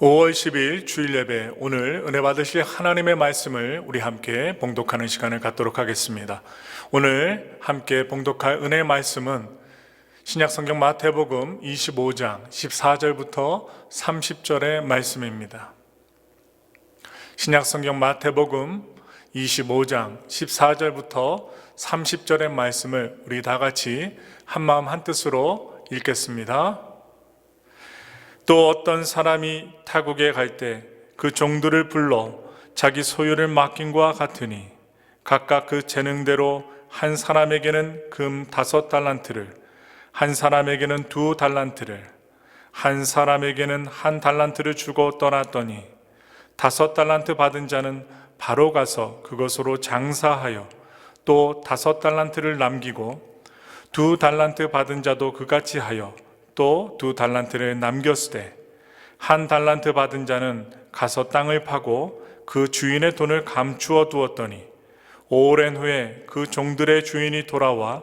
5월 10일 주일 예배, 오늘 은혜 받으실 하나님의 말씀을 우리 함께 봉독하는 시간을 갖도록 하겠습니다. 오늘 함께 봉독할 은혜의 말씀은 신약성경 마태복음 25장 14절부터 30절의 말씀입니다. 신약성경 마태복음 25장 14절부터 30절의 말씀을 우리 다 같이 한마음 한뜻으로 읽겠습니다. 또 어떤 사람이 타국에 갈 때 그 종들을 불러 자기 소유를 맡김과 같으니 각각 그 재능대로 한 사람에게는 금 5달란트를, 한 사람에게는 2달란트를, 한 사람에게는 1달란트를 주고 떠났더니 5달란트 받은 자는 바로 가서 그것으로 장사하여 또 5달란트를 남기고 2달란트 받은 자도 그같이 하여 또 2달란트를 남겼으되 1달란트 받은 자는 가서 땅을 파고 그 주인의 돈을 감추어 두었더니 오랜 후에 그 종들의 주인이 돌아와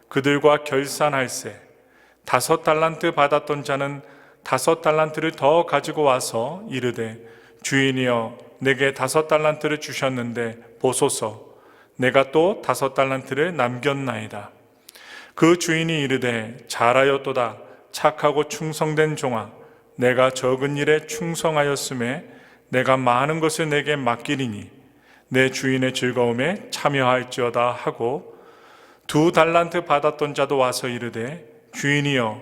그들과 결산할세 5달란트 받았던 자는 5달란트를 더 가지고 와서 이르되 주인이여 내게 5달란트를 주셨는데 보소서 내가 또 5달란트를 남겼나이다. 그 주인이 이르되 잘하였도다 착하고 충성된 종아 내가 적은 일에 충성하였음에 내가 많은 것을 내게 맡기리니 내 주인의 즐거움에 참여할지어다 하고 2달란트 받았던 자도 와서 이르되 주인이여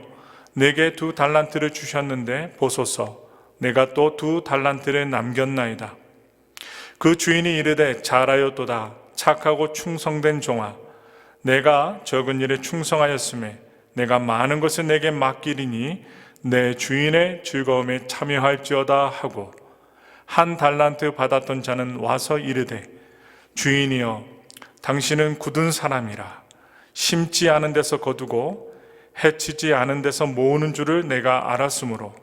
내게 2달란트를 주셨는데 보소서 내가 또 2달란트를 남겼나이다. 그 주인이 이르되 잘하였도다 착하고 충성된 종아 내가 적은 일에 충성하였음에 내가 많은 것을 내게 맡기리니 내 주인의 즐거움에 참여할지어다 하고 1달란트 받았던 자는 와서 이르되 주인이여 당신은 굳은 사람이라 심지 않은 데서 거두고 해치지 않은 데서 모으는 줄을 내가 알았으므로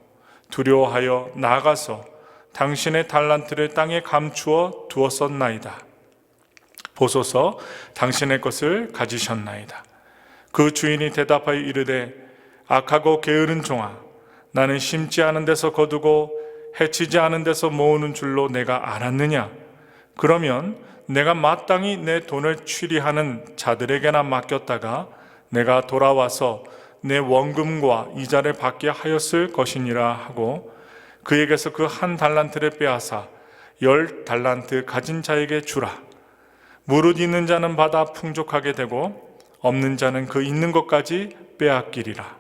두려워하여 나가서 당신의 달란트를 땅에 감추어 두었었나이다. 보소서 당신의 것을 가지셨나이다. 그 주인이 대답하여 이르되 악하고 게으른 종아 나는 심지 않은 데서 거두고 해치지 않은 데서 모으는 줄로 내가 알았느냐? 그러면 내가 마땅히 내 돈을 취리하는 자들에게나 맡겼다가 내가 돌아와서 내 원금과 이자를 받게 하였을 것이니라 하고 그에게서 그 1달란트를 빼앗아 10달란트 가진 자에게 주라. 무릇 있는 자는 받아 풍족하게 되고 없는 자는 그 있는 것까지 빼앗기리라.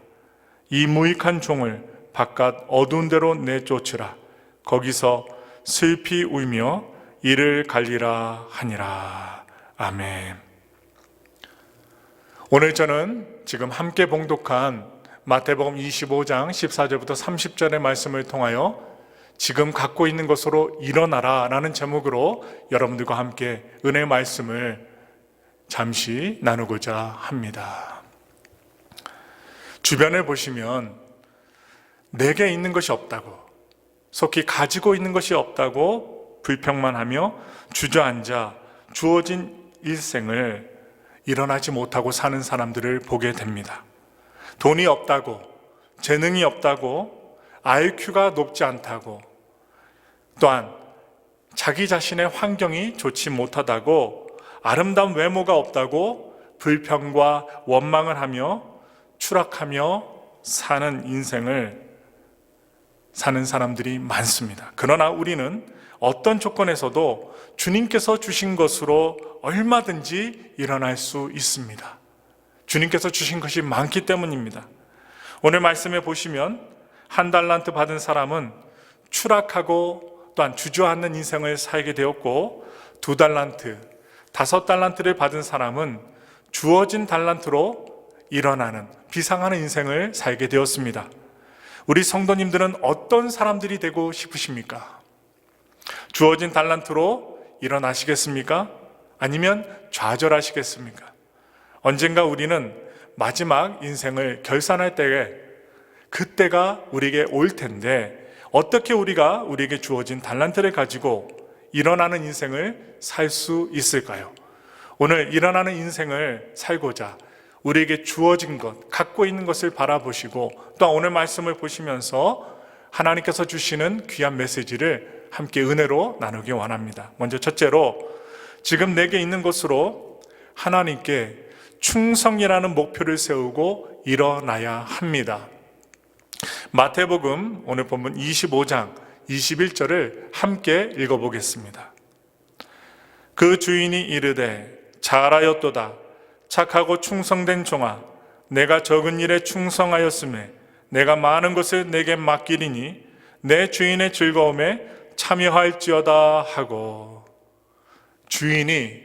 이 무익한 종을 바깥 어두운 데로 내쫓으라. 거기서 슬피 울며 이를 갈리라 하니라. 아멘. 오늘 저는 지금 함께 봉독한 마태복음 25장 14절부터 30절의 말씀을 통하여 지금 갖고 있는 것으로 일어나라 라는 제목으로 여러분들과 함께 은혜의 말씀을 잠시 나누고자 합니다. 주변을 보시면 내게 있는 것이 없다고, 속히 가지고 있는 것이 없다고 불평만 하며 주저앉아 주어진 일생을 일어나지 못하고 사는 사람들을 보게 됩니다. 돈이 없다고, 재능이 없다고, IQ가 높지 않다고, 또한 자기 자신의 환경이 좋지 못하다고, 아름다운 외모가 없다고 불평과 원망을 하며 추락하며 사는 인생을 사는 사람들이 많습니다. 그러나 우리는 어떤 조건에서도 주님께서 주신 것으로 얼마든지 일어날 수 있습니다. 주님께서 주신 것이 많기 때문입니다. 오늘 말씀에 보시면 1달란트 받은 사람은 추락하고 또한 주저앉는 인생을 살게 되었고 2달란트, 5달란트를 받은 사람은 주어진 달란트로 일어나는 비상하는 인생을 살게 되었습니다. 우리 성도님들은 어떤 사람들이 되고 싶으십니까? 주어진 달란트로 일어나시겠습니까? 아니면 좌절하시겠습니까? 언젠가 우리는 마지막 인생을 결산할 때에 그때가 우리에게 올 텐데 어떻게 우리가 우리에게 주어진 달란트를 가지고 일어나는 인생을 살 수 있을까요? 오늘 일어나는 인생을 살고자 우리에게 주어진 것, 갖고 있는 것을 바라보시고 또 오늘 말씀을 보시면서 하나님께서 주시는 귀한 메시지를 함께 은혜로 나누기 원합니다. 먼저 첫째로, 지금 내게 있는 것으로 하나님께 충성이라는 목표를 세우고 일어나야 합니다. 마태복음 오늘 본문 25장 21절을 함께 읽어보겠습니다. 그 주인이 이르되 잘하였도다. 착하고 충성된 종아, 내가 적은 일에 충성하였음에 내가 많은 것을 내게 맡기리니 내 주인의 즐거움에 참여할지어다 하고, 주인이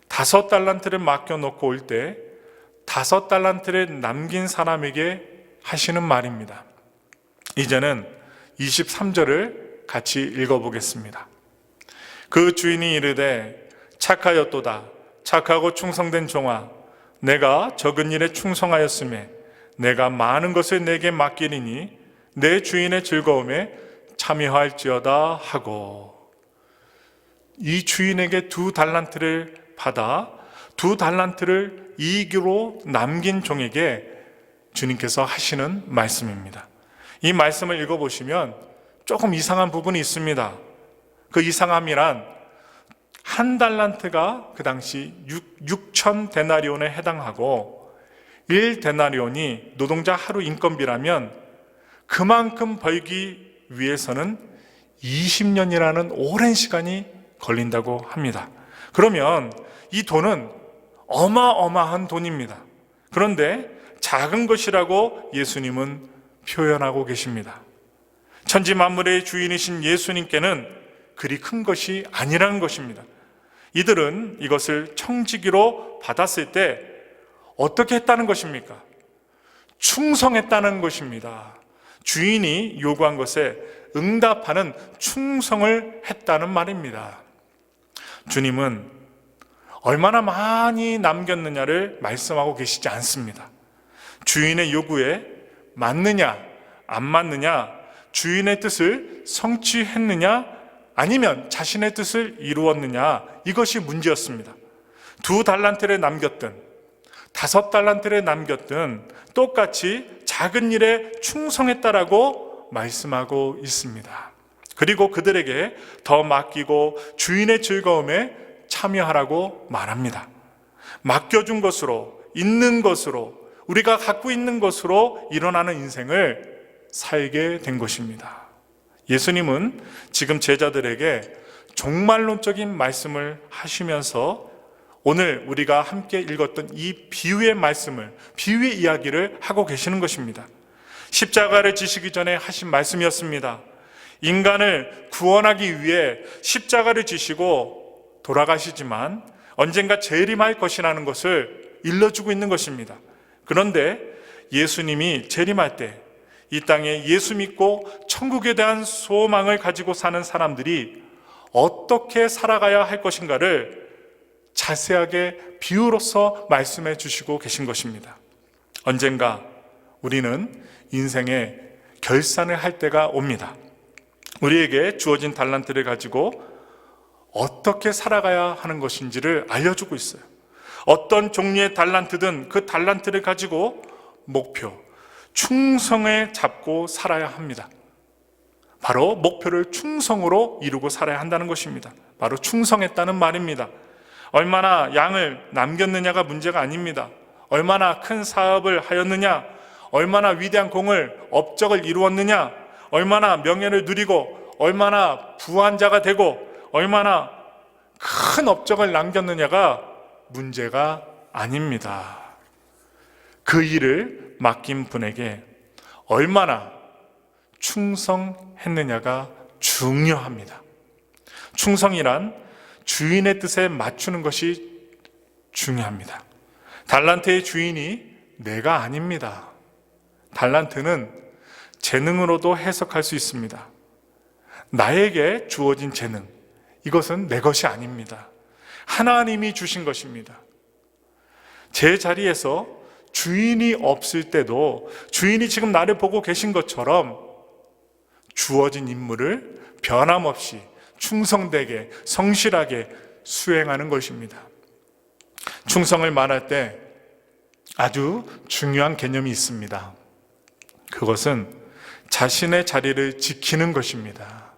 5달란트를 맡겨놓고 올 때 5달란트를 남긴 사람에게 하시는 말입니다. 이제는 23절을 같이 읽어보겠습니다. 그 주인이 이르되 착하였도다. 착하고 충성된 종아, 내가 적은 일에 충성하였음에 내가 많은 것을 내게 맡기리니 내 주인의 즐거움에 참여할지어다 하고, 이 주인에게 2달란트를 받아 2달란트를 이익으로 남긴 종에게 주님께서 하시는 말씀입니다. 이 말씀을 읽어보시면 조금 이상한 부분이 있습니다. 그 이상함이란, 1달란트가 그 당시 6천 데나리온에 해당하고 1데나리온이 노동자 하루 인건비라면 그만큼 벌기 위해서는 20년이라는 오랜 시간이 걸린다고 합니다. 그러면 이 돈은 어마어마한 돈입니다. 그런데 작은 것이라고 예수님은 표현하고 계십니다. 천지 만물의 주인이신 예수님께는 그리 큰 것이 아니라는 것입니다. 이들은 이것을 청지기로 받았을 때 어떻게 했다는 것입니까? 충성했다는 것입니다. 주인이 요구한 것에 응답하는 충성을 했다는 말입니다. 주님은 얼마나 많이 남겼느냐를 말씀하고 계시지 않습니다. 주인의 요구에 맞느냐 안 맞느냐, 주인의 뜻을 성취했느냐 아니면 자신의 뜻을 이루었느냐, 이것이 문제였습니다. 2달란트를 남겼든 5달란트를 남겼든 똑같이 작은 일에 충성했다라고 말씀하고 있습니다. 그리고 그들에게 더 맡기고 주인의 즐거움에 참여하라고 말합니다. 맡겨준 것으로, 있는 것으로, 우리가 갖고 있는 것으로 일어나는 인생을 살게 된 것입니다. 예수님은 지금 제자들에게 종말론적인 말씀을 하시면서 오늘 우리가 함께 읽었던 이 비유의 말씀을, 비유의 이야기를 하고 계시는 것입니다. 십자가를 지시기 전에 하신 말씀이었습니다. 인간을 구원하기 위해 십자가를 지시고 돌아가시지만 언젠가 재림할 것이라는 것을 일러주고 있는 것입니다. 그런데 예수님이 재림할 때 이 땅에 예수 믿고 천국에 대한 소망을 가지고 사는 사람들이 어떻게 살아가야 할 것인가를 자세하게 비유로서 말씀해 주시고 계신 것입니다. 언젠가 우리는 인생의 결산을 할 때가 옵니다. 우리에게 주어진 달란트를 가지고 어떻게 살아가야 하는 것인지를 알려주고 있어요. 어떤 종류의 달란트든 그 달란트를 가지고 목표, 충성에 잡고 살아야 합니다. 바로 목표를 충성으로 이루고 살아야 한다는 것입니다. 바로 충성했다는 말입니다. 얼마나 양을 남겼느냐가 문제가 아닙니다. 얼마나 큰 사업을 하였느냐, 얼마나 위대한 공을, 업적을 이루었느냐, 얼마나 명예를 누리고 얼마나 부한 자가 되고 얼마나 큰 업적을 남겼느냐가 문제가 아닙니다. 그 일을 맡긴 분에게 얼마나 충성했느냐가 중요합니다. 충성이란 주인의 뜻에 맞추는 것이 중요합니다. 달란트의 주인이 내가 아닙니다. 달란트는 재능으로도 해석할 수 있습니다. 나에게 주어진 재능, 이것은 내 것이 아닙니다. 하나님이 주신 것입니다. 제 자리에서 주인이 없을 때도 주인이 지금 나를 보고 계신 것처럼 주어진 임무를 변함없이 충성되게, 성실하게 수행하는 것입니다. 충성을 말할 때 아주 중요한 개념이 있습니다. 그것은 자신의 자리를 지키는 것입니다.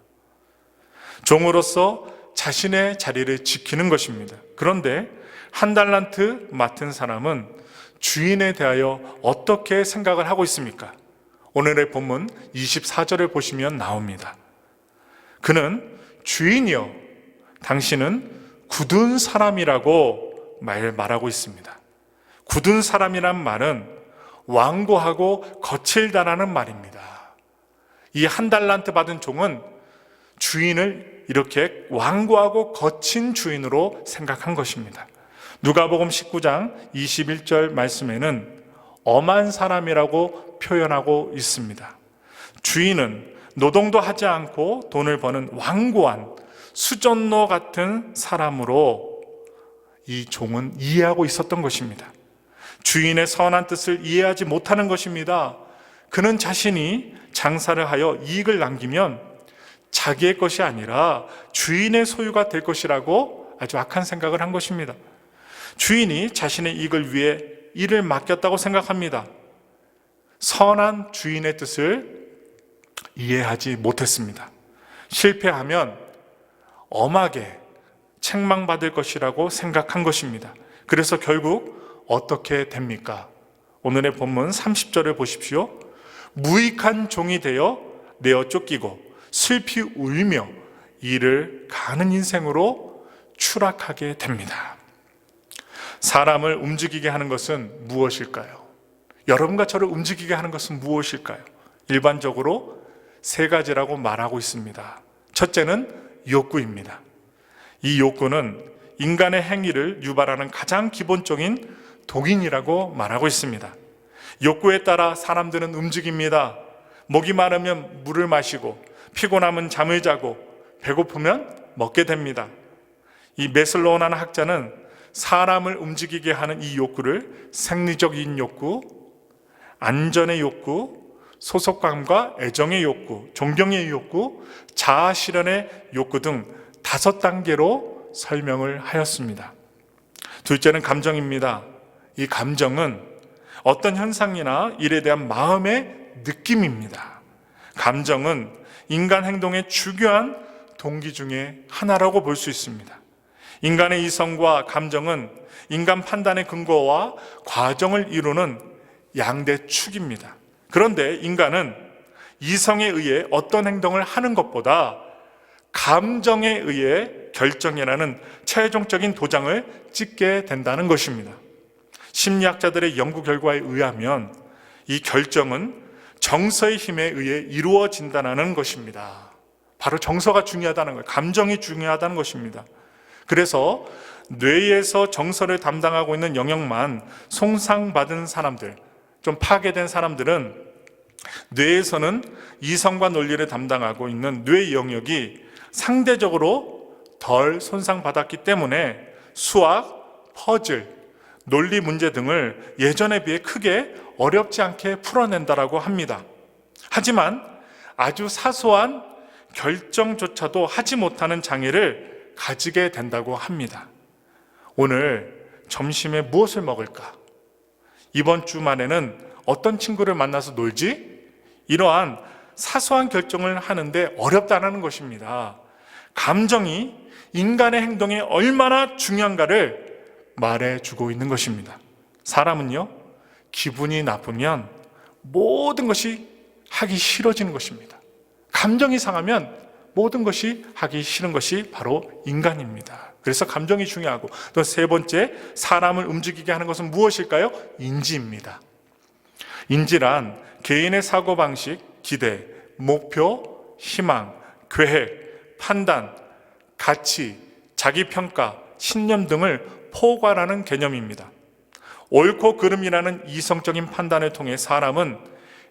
종으로서 자신의 자리를 지키는 것입니다. 그런데 한 달란트 맡은 사람은 주인에 대하여 어떻게 생각을 하고 있습니까? 오늘의 본문 24절을 보시면 나옵니다. 그는 주인이여, 당신은 굳은 사람이라고 말하고 있습니다. 굳은 사람이란 말은 완고하고 거칠다라는 말입니다. 이 한 달란트 받은 종은 주인을 이렇게 완고하고 거친 주인으로 생각한 것입니다. 누가복음 19장 21절 말씀에는 엄한 사람이라고 표현하고 있습니다. 주인은 노동도 하지 않고 돈을 버는 완고한 수전노 같은 사람으로 이 종은 이해하고 있었던 것입니다. 주인의 선한 뜻을 이해하지 못하는 것입니다. 그는 자신이 장사를 하여 이익을 남기면 자기의 것이 아니라 주인의 소유가 될 것이라고 아주 악한 생각을 한 것입니다. 주인이 자신의 이익을 위해 일을 맡겼다고 생각합니다. 선한 주인의 뜻을 이해하지 못했습니다. 실패하면 엄하게 책망받을 것이라고 생각한 것입니다. 그래서 결국 어떻게 됩니까? 오늘의 본문 30절을 보십시오. 무익한 종이 되어 내어 쫓기고 슬피 울며 이를 가는 인생으로 추락하게 됩니다. 사람을 움직이게 하는 것은 무엇일까요? 여러분과 저를 움직이게 하는 것은 무엇일까요? 일반적으로 세 가지라고 말하고 있습니다. 첫째는 욕구입니다. 이 욕구는 인간의 행위를 유발하는 가장 기본적인 독인이라고 말하고 있습니다. 욕구에 따라 사람들은 움직입니다. 목이 마르면 물을 마시고 피곤하면 잠을 자고 배고프면 먹게 됩니다. 이 메슬로우라는 학자는 사람을 움직이게 하는 이 욕구를 생리적인 욕구, 안전의 욕구, 소속감과 애정의 욕구, 존경의 욕구, 자아 실현의 욕구 등 5단계로 설명을 하였습니다. 둘째는 감정입니다. 이 감정은 어떤 현상이나 일에 대한 마음의 느낌입니다. 감정은 인간 행동의 중요한 동기 중에 하나라고 볼 수 있습니다. 인간의 이성과 감정은 인간 판단의 근거와 과정을 이루는 양대 축입니다. 그런데 인간은 이성에 의해 어떤 행동을 하는 것보다 감정에 의해 결정이라는 최종적인 도장을 찍게 된다는 것입니다. 심리학자들의 연구 결과에 의하면 이 결정은 정서의 힘에 의해 이루어진다는 것입니다. 바로 정서가 중요하다는 거예요. 감정이 중요하다는 것입니다. 그래서 뇌에서 정서를 담당하고 있는 영역만 손상받은 사람들, 좀 파괴된 사람들은 뇌에서는 이성과 논리를 담당하고 있는 뇌 영역이 상대적으로 덜 손상받았기 때문에 수학, 퍼즐, 논리 문제 등을 예전에 비해 크게 어렵지 않게 풀어낸다라고 합니다. 하지만 아주 사소한 결정조차도 하지 못하는 장애를 가지게 된다고 합니다. 오늘 점심에 무엇을 먹을까? 이번 주말에는 어떤 친구를 만나서 놀지? 이러한 사소한 결정을 하는데 어렵다는 것입니다. 감정이 인간의 행동에 얼마나 중요한가를 말해주고 있는 것입니다. 사람은요, 기분이 나쁘면 모든 것이 하기 싫어지는 것입니다. 감정이 상하면 모든 것이 하기 싫은 것이 바로 인간입니다. 그래서 감정이 중요하고, 또 세 번째, 사람을 움직이게 하는 것은 무엇일까요? 인지입니다. 인지란 개인의 사고방식, 기대, 목표, 희망, 계획, 판단, 가치, 자기평가, 신념 등을 포괄하는 개념입니다. 옳고 그름이라는 이성적인 판단을 통해 사람은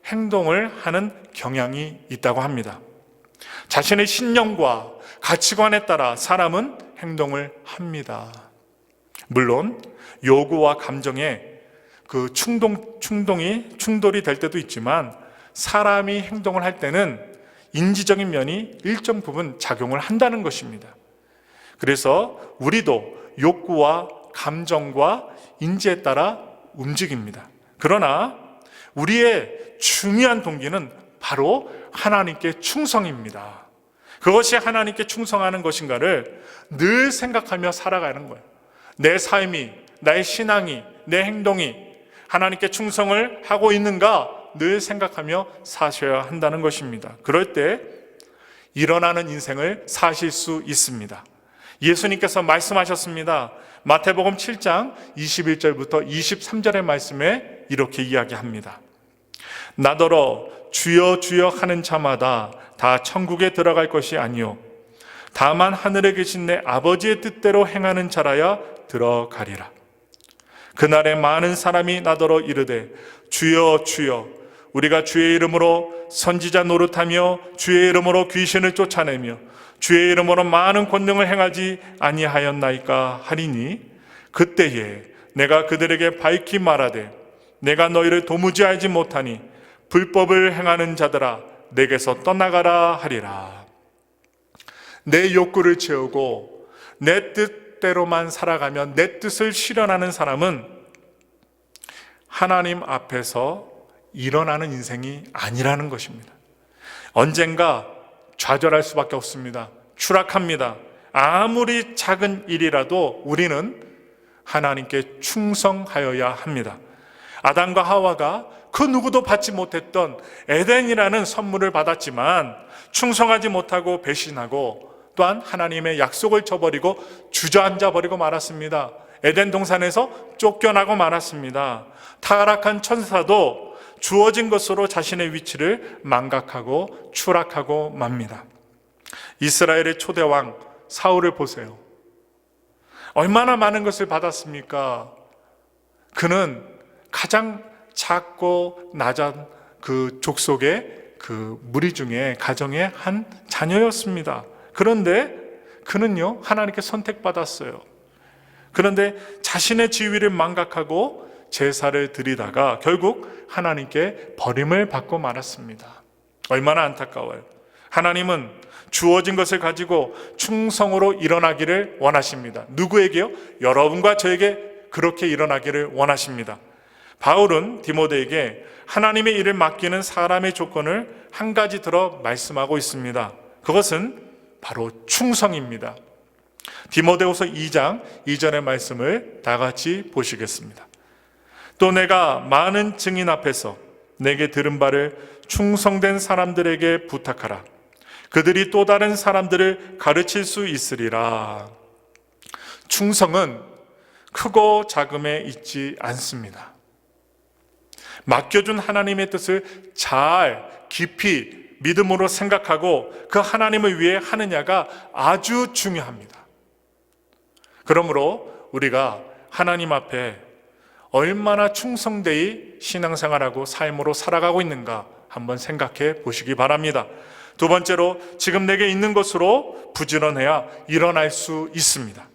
행동을 하는 경향이 있다고 합니다. 자신의 신념과 가치관에 따라 사람은 행동을 합니다. 물론 요구와 감정에 그 충돌이 될 때도 있지만 사람이 행동을 할 때는 인지적인 면이 일정 부분 작용을 한다는 것입니다. 그래서 우리도 욕구와 감정과 인지에 따라 움직입니다. 그러나 우리의 중요한 동기는 바로 하나님께 충성입니다. 그것이 하나님께 충성하는 것인가를 늘 생각하며 살아가는 거예요. 내 삶이, 나의 신앙이, 내 행동이 하나님께 충성을 하고 있는가 늘 생각하며 사셔야 한다는 것입니다. 그럴 때 일어나는 인생을 사실 수 있습니다. 예수님께서 말씀하셨습니다. 마태복음 7장 21절부터 23절의 말씀에 이렇게 이야기합니다. 나더러 주여 주여 하는 자마다 다 천국에 들어갈 것이 아니요 다만 하늘에 계신 내 아버지의 뜻대로 행하는 자라야 들어가리라. 그날에 많은 사람이 나더러 이르되 주여 주여 우리가 주의 이름으로 선지자 노릇하며 주의 이름으로 귀신을 쫓아내며 주의 이름으로 많은 권능을 행하지 아니하였나이까 하리니 그때에 내가 그들에게 밝히 말하되 내가 너희를 도무지 알지 못하니 불법을 행하는 자들아 내게서 떠나가라 하리라. 내 욕구를 채우고 내 뜻대로만 살아가면 내 뜻을 실현하는 사람은 하나님 앞에서 일어나는 인생이 아니라는 것입니다. 언젠가 좌절할 수밖에 없습니다. 추락합니다. 아무리 작은 일이라도 우리는 하나님께 충성하여야 합니다. 아담과 하와가 그 누구도 받지 못했던 에덴이라는 선물을 받았지만 충성하지 못하고 배신하고 또한 하나님의 약속을 저버리고 주저앉아 버리고 말았습니다. 에덴 동산에서 쫓겨나고 말았습니다. 타락한 천사도 주어진 것으로 자신의 위치를 망각하고 추락하고 맙니다. 이스라엘의 초대왕 사울을 보세요. 얼마나 많은 것을 받았습니까? 그는 가장 작고 낮은 그 족속의 그 무리 중에 가정의 한 자녀였습니다. 그런데 그는요 하나님께 선택받았어요. 그런데 자신의 지위를 망각하고 제사를 드리다가 결국 하나님께 버림을 받고 말았습니다. 얼마나 안타까워요. 하나님은 주어진 것을 가지고 충성으로 일어나기를 원하십니다. 누구에게요? 여러분과 저에게 그렇게 일어나기를 원하십니다. 바울은 디모데에게 하나님의 일을 맡기는 사람의 조건을 한 가지 들어 말씀하고 있습니다. 그것은 바로 충성입니다. 디모데후서 2장 2절의 말씀을 다 같이 보시겠습니다. 또 내가 많은 증인 앞에서 내게 들은 바를 충성된 사람들에게 부탁하라. 그들이 또 다른 사람들을 가르칠 수 있으리라. 충성은 크고 작음에 있지 않습니다. 맡겨준 하나님의 뜻을 잘 깊이 믿음으로 생각하고 그 하나님을 위해 하느냐가 아주 중요합니다. 그러므로 우리가 하나님 앞에 얼마나 충성되이 신앙생활하고 삶으로 살아가고 있는가 한번 생각해 보시기 바랍니다. 두 번째로 지금 내게 있는 것으로 부지런해야 일어날 수 있습니다.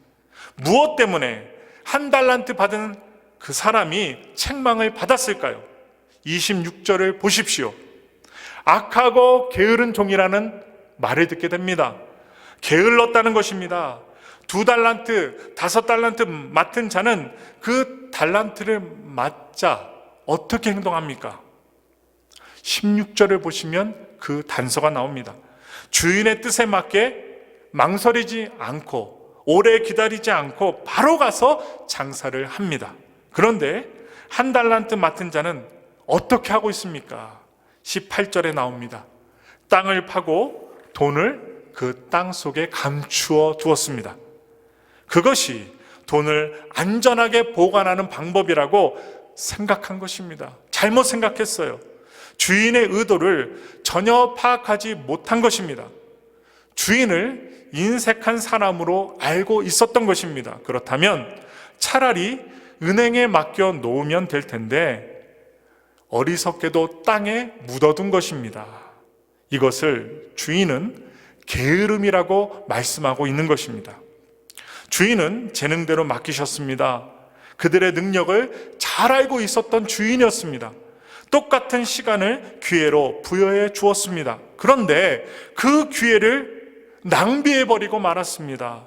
무엇 때문에 한 달란트 받은 그 사람이 책망을 받았을까요? 26절을 보십시오. 악하고 게으른 종이라는 말을 듣게 됩니다. 게을렀다는 것입니다. 2달란트, 5달란트 맡은 자는 그 달란트를 맡자 어떻게 행동합니까? 16절을 보시면 그 단서가 나옵니다. 주인의 뜻에 맞게 망설이지 않고 오래 기다리지 않고 바로 가서 장사를 합니다. 그런데 1달란트 맡은 자는 어떻게 하고 있습니까? 18절에 나옵니다. 땅을 파고 돈을 그 땅 속에 감추어 두었습니다. 그것이 돈을 안전하게 보관하는 방법이라고 생각한 것입니다. 잘못 생각했어요. 주인의 의도를 전혀 파악하지 못한 것입니다. 주인을 인색한 사람으로 알고 있었던 것입니다. 그렇다면 차라리 은행에 맡겨 놓으면 될 텐데 어리석게도 땅에 묻어둔 것입니다. 이것을 주인은 게으름이라고 말씀하고 있는 것입니다. 주인은 재능대로 맡기셨습니다. 그들의 능력을 잘 알고 있었던 주인이었습니다. 똑같은 시간을 기회로 부여해 주었습니다. 그런데 그 기회를 낭비해버리고 말았습니다.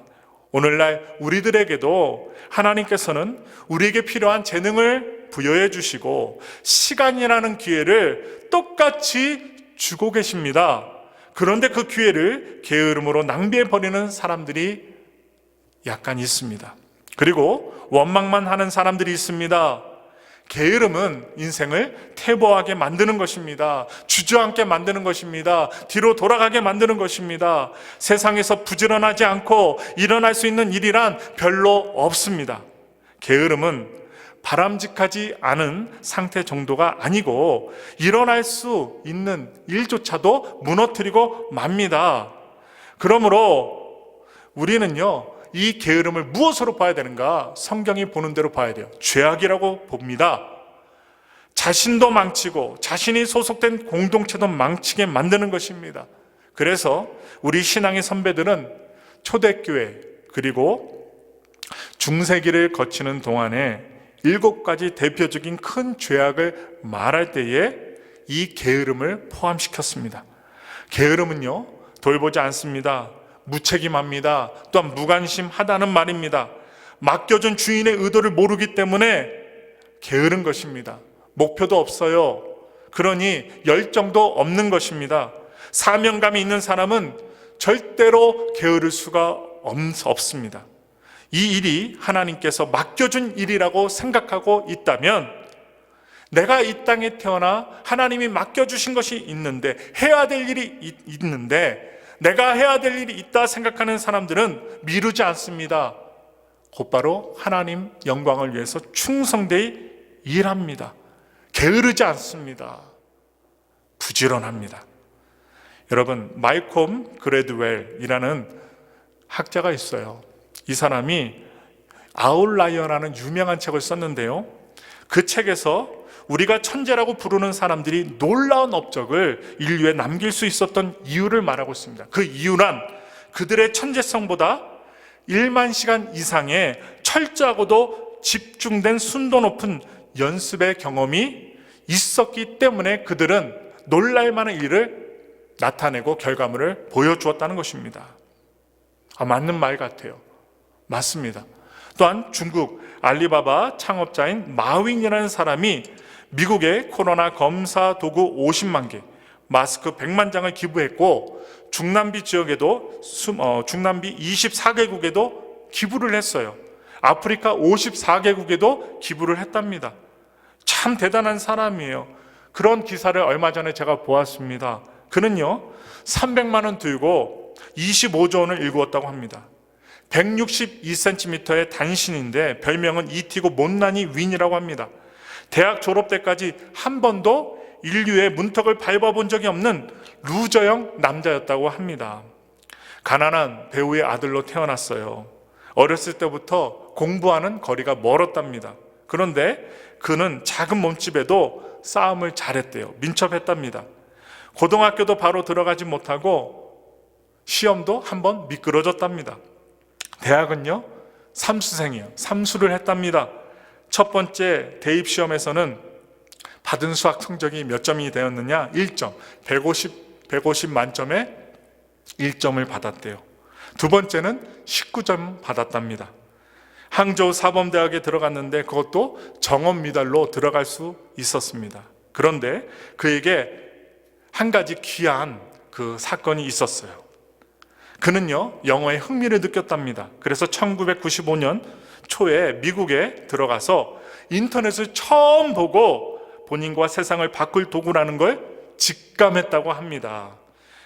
오늘날 우리들에게도 하나님께서는 우리에게 필요한 재능을 부여해 주시고 시간이라는 기회를 똑같이 주고 계십니다. 그런데 그 기회를 게으름으로 낭비해버리는 사람들이 약간 있습니다. 그리고 원망만 하는 사람들이 있습니다. 게으름은 인생을 퇴보하게 만드는 것입니다. 주저앉게 만드는 것입니다. 뒤로 돌아가게 만드는 것입니다. 세상에서 부지런하지 않고 일어날 수 있는 일이란 별로 없습니다. 게으름은 바람직하지 않은 상태 정도가 아니고 일어날 수 있는 일조차도 무너뜨리고 맙니다. 그러므로 우리는요, 이 게으름을 무엇으로 봐야 되는가? 성경이 보는 대로 봐야 돼요. 죄악이라고 봅니다. 자신도 망치고 자신이 소속된 공동체도 망치게 만드는 것입니다. 그래서 우리 신앙의 선배들은 초대교회 그리고 중세기를 거치는 동안에 7가지 대표적인 큰 죄악을 말할 때에 이 게으름을 포함시켰습니다. 게으름은요, 돌보지 않습니다. 무책임합니다. 또한 무관심하다는 말입니다. 맡겨준 주인의 의도를 모르기 때문에 게으른 것입니다. 목표도 없어요. 그러니 열정도 없는 것입니다. 사명감이 있는 사람은 절대로 게으를 수가 없습니다. 이 일이 하나님께서 맡겨준 일이라고 생각하고 있다면, 내가 이 땅에 태어나 하나님이 맡겨주신 것이 있는데, 해야 될 일이 있는데 내가 해야 될 일이 있다 생각하는 사람들은 미루지 않습니다. 곧바로 하나님 영광을 위해서 충성되이 일합니다. 게으르지 않습니다. 부지런합니다. 여러분, 마이콤 그래드웰이라는 학자가 있어요. 이 사람이 아웃라이어라는 유명한 책을 썼는데요, 그 책에서 우리가 천재라고 부르는 사람들이 놀라운 업적을 인류에 남길 수 있었던 이유를 말하고 있습니다. 그 이유란 그들의 천재성보다 1만 시간 이상의 철저하고도 집중된 순도 높은 연습의 경험이 있었기 때문에 그들은 놀랄만한 일을 나타내고 결과물을 보여주었다는 것입니다. 맞는 말 같아요. 맞습니다. 또한 중국 알리바바 창업자인 마윈이라는 사람이 미국에 코로나 검사 도구 50만 개, 마스크 100만 장을 기부했고 중남미 지역에도 중남미 24개국에도 기부를 했어요. 아프리카 54개국에도 기부를 했답니다. 참 대단한 사람이에요. 그런 기사를 얼마 전에 제가 보았습니다. 그는요, 300만 원 들고 25조 원을 일구었다고 합니다. 162cm의 단신인데 별명은 이티고 못난이 윈이라고 합니다. 대학 졸업 때까지 한 번도 인류의 문턱을 밟아본 적이 없는 루저형 남자였다고 합니다. 가난한 배우의 아들로 태어났어요. 어렸을 때부터 공부하는 거리가 멀었답니다. 그런데 그는 작은 몸집에도 싸움을 잘했대요. 민첩했답니다. 고등학교도 바로 들어가지 못하고 시험도 한번 미끄러졌답니다. 대학은요, 삼수생이에요. 삼수를 했답니다. 첫 번째 대입시험에서는 받은 수학 성적이 몇 점이 되었느냐? 1점. 150 만점에 1점을 받았대요. 두 번째는 19점 받았답니다. 항저우 사범대학에 들어갔는데 그것도 정원 미달로 들어갈 수 있었습니다. 그런데 그에게 한 가지 귀한 그 사건이 있었어요. 그는요, 영어에 흥미를 느꼈답니다. 그래서 1995년 초에 미국에 들어가서 인터넷을 처음 보고 본인과 세상을 바꿀 도구라는 걸 직감했다고 합니다.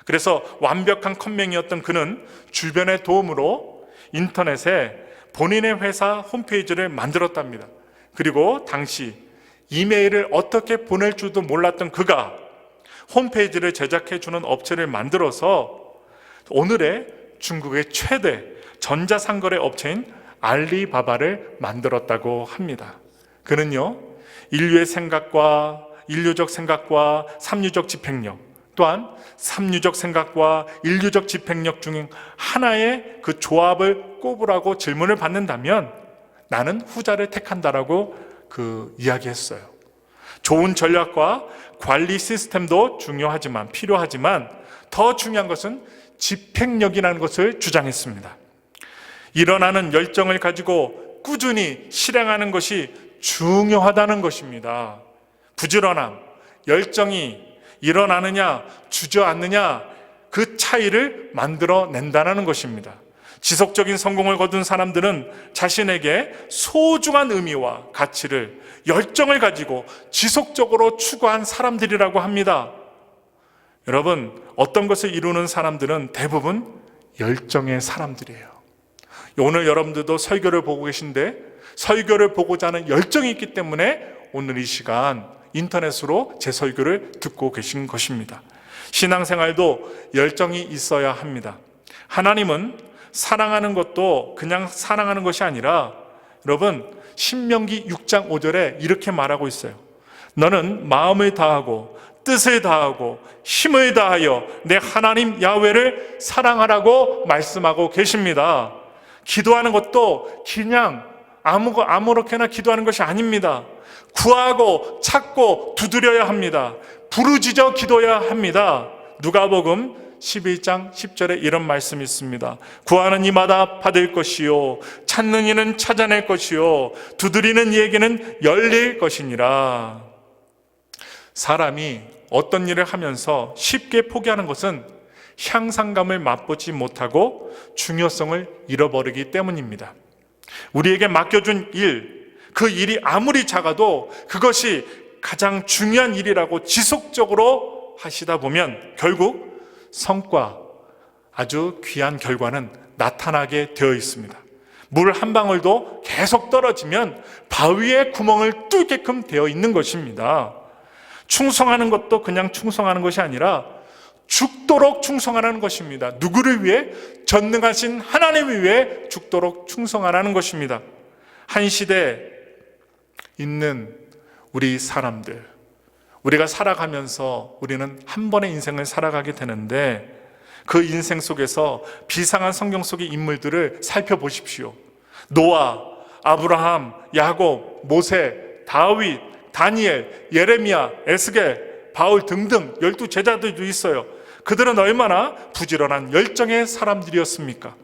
그래서 완벽한 컴맹이었던 그는 주변의 도움으로 인터넷에 본인의 회사 홈페이지를 만들었답니다. 그리고 당시 이메일을 어떻게 보낼 줄도 몰랐던 그가 홈페이지를 제작해주는 업체를 만들어서 오늘의 중국의 최대 전자상거래 업체인 알리바바를 만들었다고 합니다. 그는요, 인류의 생각과 인류적 생각과 삼류적 집행력, 또한 삼류적 생각과 인류적 집행력 중 하나의 그 조합을 꼽으라고 질문을 받는다면 나는 후자를 택한다라고 이야기했어요. 좋은 전략과 관리 시스템도 필요하지만 더 중요한 것은 집행력이라는 것을 주장했습니다. 일어나는 열정을 가지고 꾸준히 실행하는 것이 중요하다는 것입니다. 부지런함, 열정이 일어나느냐 주저앉느냐 그 차이를 만들어낸다는 것입니다. 지속적인 성공을 거둔 사람들은 자신에게 소중한 의미와 가치를 열정을 가지고 지속적으로 추구한 사람들이라고 합니다. 여러분, 어떤 것을 이루는 사람들은 대부분 열정의 사람들이에요. 오늘 여러분들도 설교를 보고 계신데 설교를 보고자 하는 열정이 있기 때문에 오늘 이 시간 인터넷으로 제 설교를 듣고 계신 것입니다. 신앙생활도 열정이 있어야 합니다. 하나님은 사랑하는 것도 그냥 사랑하는 것이 아니라 여러분 신명기 6장 5절에 이렇게 말하고 있어요. 너는 마음을 다하고 뜻을 다하고 힘을 다하여 내 하나님 야훼를 사랑하라고 말씀하고 계십니다. 기도하는 것도 그냥 아무렇게나 기도하는 것이 아닙니다. 구하고 찾고 두드려야 합니다. 부르짖어 기도해야 합니다. 누가복음 11장 10절에 이런 말씀이 있습니다. 구하는 이마다 받을 것이요 찾는 이는 찾아낼 것이요 두드리는 이에게는 열릴 것이니라. 사람이 어떤 일을 하면서 쉽게 포기하는 것은 향상감을 맛보지 못하고 중요성을 잃어버리기 때문입니다. 우리에게 맡겨준 일, 그 일이 아무리 작아도 그것이 가장 중요한 일이라고 지속적으로 하시다 보면 결국 성과, 아주 귀한 결과는 나타나게 되어 있습니다. 물 한 방울도 계속 떨어지면 바위에 구멍을 뚫게끔 되어 있는 것입니다. 충성하는 것도 그냥 충성하는 것이 아니라 죽도록 충성하라는 것입니다. 누구를 위해? 전능하신 하나님을 위해 죽도록 충성하라는 것입니다. 한 시대에 있는 우리 사람들, 우리가 살아가면서 우리는 한 번의 인생을 살아가게 되는데 그 인생 속에서 비상한 성경 속의 인물들을 살펴보십시오. 노아, 아브라함, 야곱, 모세, 다윗, 다니엘, 예레미야, 에스겔, 바울 등등 12 제자들도 있어요. 그들은 얼마나 부지런한 열정의 사람들이었습니까?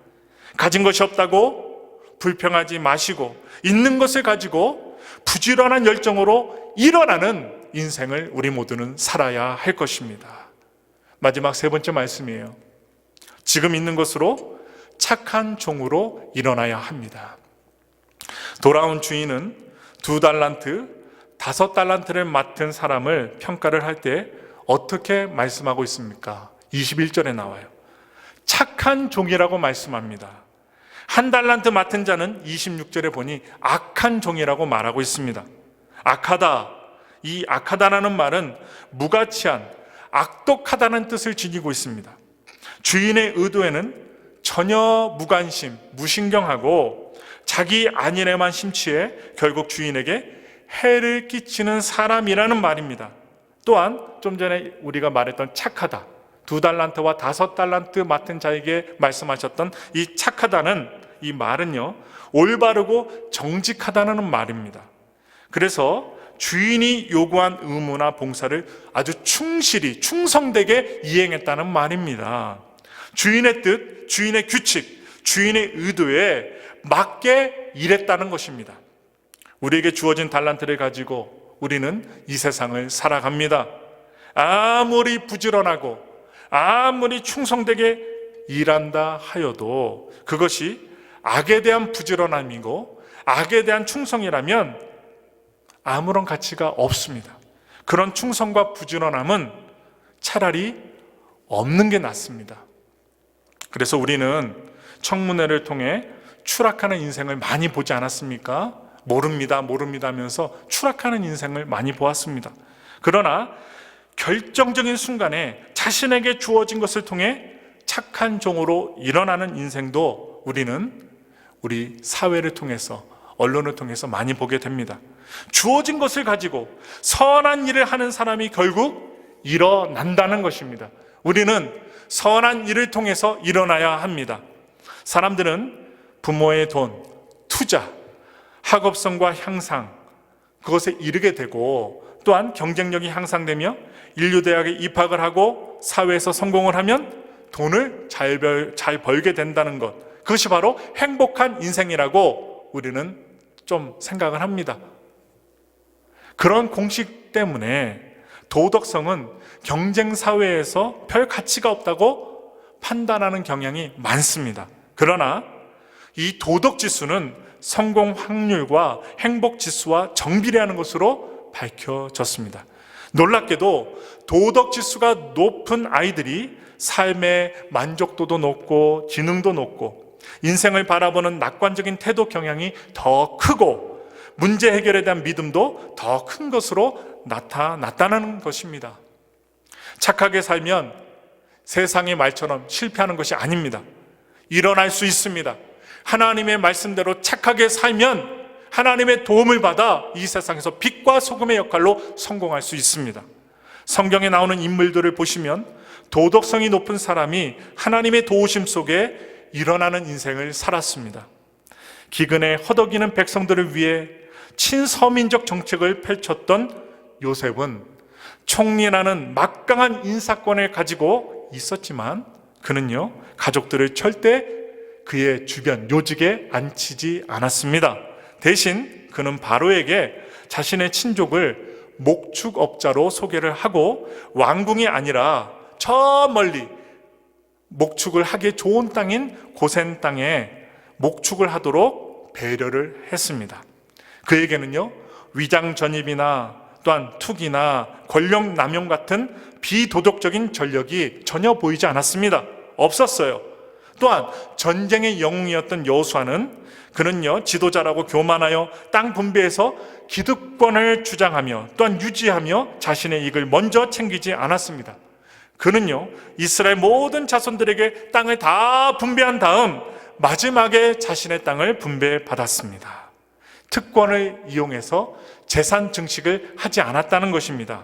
가진 것이 없다고 불평하지 마시고 있는 것을 가지고 부지런한 열정으로 일어나는 인생을 우리 모두는 살아야 할 것입니다. 마지막 세 번째 말씀이에요. 지금 있는 것으로 착한 종으로 일어나야 합니다. 돌아온 주인은 2달란트, 5달란트를 맡은 사람을 평가를 할 때 어떻게 말씀하고 있습니까? 21절에 나와요. 착한 종이라고 말씀합니다. 1달란트 맡은 자는 26절에 보니 악한 종이라고 말하고 있습니다. 악하다. 이 악하다라는 말은 무가치한, 악독하다는 뜻을 지니고 있습니다. 주인의 의도에는 전혀 무관심, 무신경하고 자기 안일에만 심취해 결국 주인에게 해를 끼치는 사람이라는 말입니다. 또한 좀 전에 우리가 말했던 착하다, 2달란트와 5달란트 맡은 자에게 말씀하셨던 이 착하다는 이 말은요, 올바르고 정직하다는 말입니다. 그래서 주인이 요구한 의무나 봉사를 아주 충실히 충성되게 이행했다는 말입니다. 주인의 뜻, 주인의 규칙, 주인의 의도에 맞게 일했다는 것입니다. 우리에게 주어진 달란트를 가지고 우리는 이 세상을 살아갑니다. 아무리 부지런하고 아무리 충성되게 일한다 하여도 그것이 악에 대한 부지런함이고 악에 대한 충성이라면 아무런 가치가 없습니다. 그런 충성과 부지런함은 차라리 없는 게 낫습니다. 그래서 우리는 청문회를 통해 추락하는 인생을 많이 보지 않았습니까? 모릅니다 하면서 추락하는 인생을 많이 보았습니다. 그러나 결정적인 순간에 자신에게 주어진 것을 통해 착한 종으로 일어나는 인생도 우리는 우리 사회를 통해서, 언론을 통해서 많이 보게 됩니다. 주어진 것을 가지고 선한 일을 하는 사람이 결국 일어난다는 것입니다. 우리는 선한 일을 통해서 일어나야 합니다. 사람들은 부모의 돈, 투자, 학업성과 향상, 그것에 이르게 되고 또한 경쟁력이 향상되며 인류대학에 입학을 하고 사회에서 성공을 하면 돈을 잘 벌게 된다는 것, 그것이 바로 행복한 인생이라고 우리는 좀 생각을 합니다. 그런 공식 때문에 도덕성은 경쟁 사회에서 별 가치가 없다고 판단하는 경향이 많습니다. 그러나 이 도덕 지수는 성공 확률과 행복 지수와 정비례하는 것으로 밝혀졌습니다. 놀랍게도 도덕 지수가 높은 아이들이 삶의 만족도도 높고 지능도 높고 인생을 바라보는 낙관적인 태도 경향이 더 크고 문제 해결에 대한 믿음도 더 큰 것으로 나타났다는 것입니다. 착하게 살면 세상의 말처럼 실패하는 것이 아닙니다. 일어날 수 있습니다. 하나님의 말씀대로 착하게 살면 하나님의 도움을 받아 이 세상에서 빛과 소금의 역할로 성공할 수 있습니다. 성경에 나오는 인물들을 보시면 도덕성이 높은 사람이 하나님의 도우심 속에 일어나는 인생을 살았습니다. 기근에 허덕이는 백성들을 위해 친서민적 정책을 펼쳤던 요셉은 총리라는 막강한 인사권을 가지고 있었지만 그는요, 가족들을 절대 그의 주변 요직에 앉히지 않았습니다. 대신 그는 바로에게 자신의 친족을 목축업자로 소개를 하고 왕궁이 아니라 저 멀리 목축을 하기 좋은 땅인 고센 땅에 목축을 하도록 배려를 했습니다. 그에게는요, 위장 전입이나 또한 투기나 권력 남용 같은 비도덕적인 전력이 전혀 보이지 않았습니다. 없었어요. 또한 전쟁의 영웅이었던 여호수아는 그는요, 지도자라고 교만하여 땅 분배에서 기득권을 주장하며 또한 유지하며 자신의 이익을 먼저 챙기지 않았습니다. 그는요, 이스라엘 모든 자손들에게 땅을 다 분배한 다음 마지막에 자신의 땅을 분배받았습니다. 특권을 이용해서 재산 증식을 하지 않았다는 것입니다.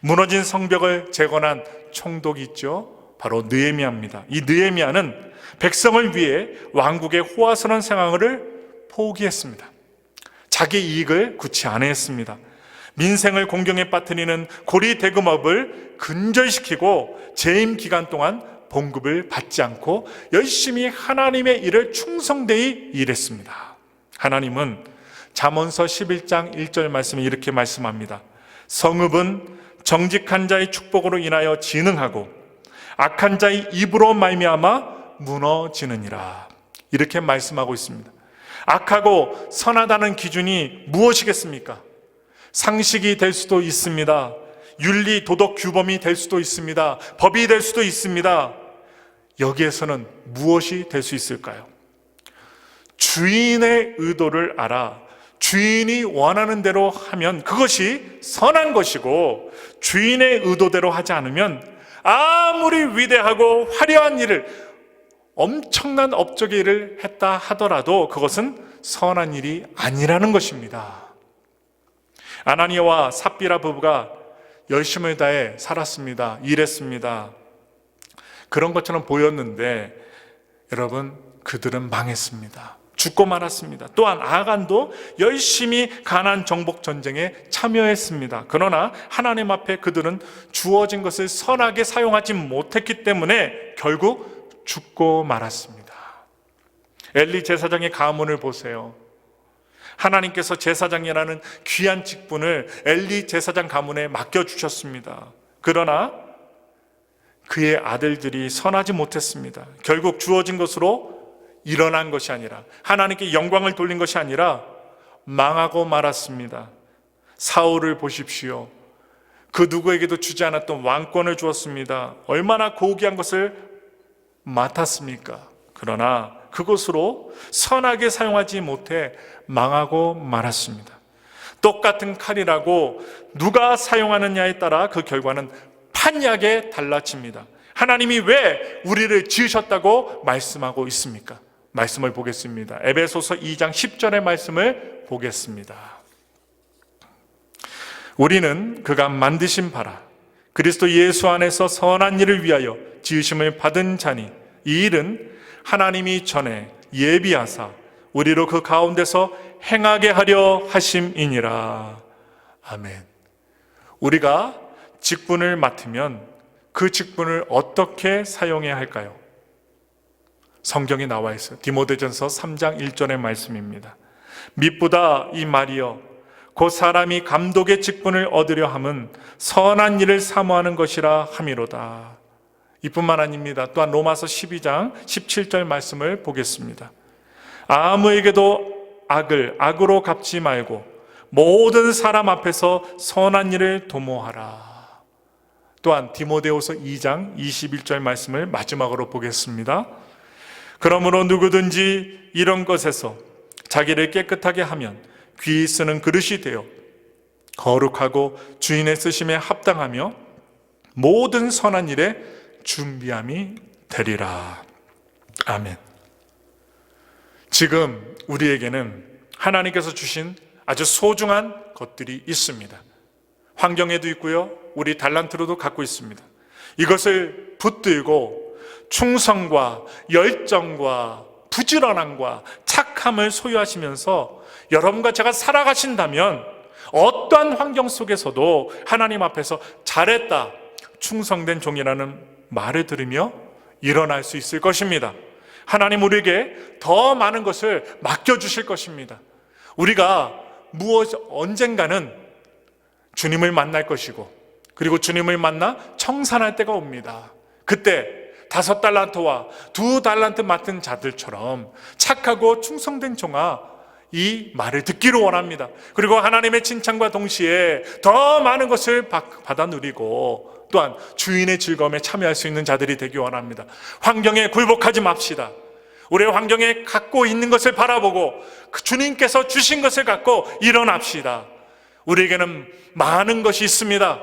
무너진 성벽을 재건한 총독이 있죠. 바로 느헤미야입니다. 이 느헤미야는 백성을 위해 왕국의 호화스러운 생활을 포기했습니다. 자기 이익을 구치 안 했습니다. 민생을 공경에 빠뜨리는 고리 대금업을 근절시키고 재임 기간 동안 봉급을 받지 않고 열심히 하나님의 일을 충성되이 일했습니다. 하나님은 잠언서 11장 1절 말씀에 이렇게 말씀합니다. 성읍은 정직한 자의 축복으로 인하여 진흥하고 악한 자의 입으로 말미암아 무너지느니라. 이렇게 말씀하고 있습니다. 악하고 선하다는 기준이 무엇이겠습니까? 상식이 될 수도 있습니다. 윤리, 도덕, 규범이 될 수도 있습니다. 법이 될 수도 있습니다. 여기에서는 무엇이 될 수 있을까요? 주인의 의도를 알아 주인이 원하는 대로 하면 그것이 선한 것이고, 주인의 의도대로 하지 않으면 아무리 위대하고 화려한 일을, 엄청난 업적의 일을 했다 하더라도 그것은 선한 일이 아니라는 것입니다. 아나니아와 삽비라 부부가 열심을 다해 살았습니다. 일했습니다. 그런 것처럼 보였는데 여러분, 그들은 망했습니다. 죽고 말았습니다. 또한 아간도 열심히 가나안 정복 전쟁에 참여했습니다. 그러나 하나님 앞에 그들은 주어진 것을 선하게 사용하지 못했기 때문에 결국 죽고 말았습니다. 엘리 제사장의 가문을 보세요. 하나님께서 제사장이라는 귀한 직분을 엘리 제사장 가문에 맡겨주셨습니다. 그러나 그의 아들들이 선하지 못했습니다. 결국 주어진 것으로 일어난 것이 아니라, 하나님께 영광을 돌린 것이 아니라 망하고 말았습니다. 사울을 보십시오. 그 누구에게도 주지 않았던 왕권을 주었습니다. 얼마나 고귀한 것을 맡았습니까? 그러나 그것으로 선하게 사용하지 못해 망하고 말았습니다. 똑같은 칼이라고 누가 사용하느냐에 따라 그 결과는 판약에 달라집니다. 하나님이 왜 우리를 지으셨다고 말씀하고 있습니까? 말씀을 보겠습니다. 에베소서 2장 10절의 말씀을 보겠습니다. 우리는 그가 만드신 바라 그리스도 예수 안에서 선한 일을 위하여 지으심을 받은 자니, 이 일은 하나님이 전에 예비하사 우리로 그 가운데서 행하게 하려 하심이니라. 아멘. 우리가 직분을 맡으면 그 직분을 어떻게 사용해야 할까요? 성경에 나와 있어요. 디모데전서 3장 1절의 말씀입니다. mit보다 이 말이여 그 사람이 감독의 직분을 얻으려 함은 선한 일을 사모하는 것이라 함이로다. 이뿐만 아닙니다. 또한 로마서 12장 17절 말씀을 보겠습니다. 아무에게도 악을 악으로 갚지 말고 모든 사람 앞에서 선한 일을 도모하라. 또한 디모데후서 2장 21절 말씀을 마지막으로 보겠습니다. 그러므로 누구든지 이런 것에서 자기를 깨끗하게 하면 귀 쓰는 그릇이 되어 거룩하고 주인의 쓰심에 합당하며 모든 선한 일에 준비함이 되리라. 아멘. 지금 우리에게는 하나님께서 주신 아주 소중한 것들이 있습니다. 환경에도 있고요, 우리 달란트로도 갖고 있습니다. 이것을 붙들고 충성과 열정과 부지런함과 착함을 소유하시면서 여러분과 제가 살아가신다면 어떠한 환경 속에서도 하나님 앞에서 잘했다, 충성된 종이라는 말을 들으며 일어날 수 있을 것입니다. 하나님 우리에게 더 많은 것을 맡겨주실 것입니다. 우리가 언젠가는 주님을 만날 것이고, 그리고 주님을 만나 청산할 때가 옵니다. 그때 5달란트와 2달란트 맡은 자들처럼 착하고 충성된 종아, 이 말을 듣기를 원합니다. 그리고 하나님의 칭찬과 동시에 더 많은 것을 받아 누리고 또한 주인의 즐거움에 참여할 수 있는 자들이 되기 원합니다. 환경에 굴복하지 맙시다. 우리의 환경에 갖고 있는 것을 바라보고 주님께서 주신 것을 갖고 일어납시다. 우리에게는 많은 것이 있습니다.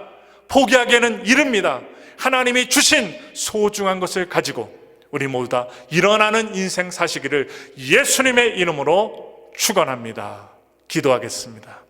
포기하기에는 이릅니다. 하나님이 주신 소중한 것을 가지고 우리 모두 다 일어나는 인생 사시기를 예수님의 이름으로 축원합니다. 기도하겠습니다.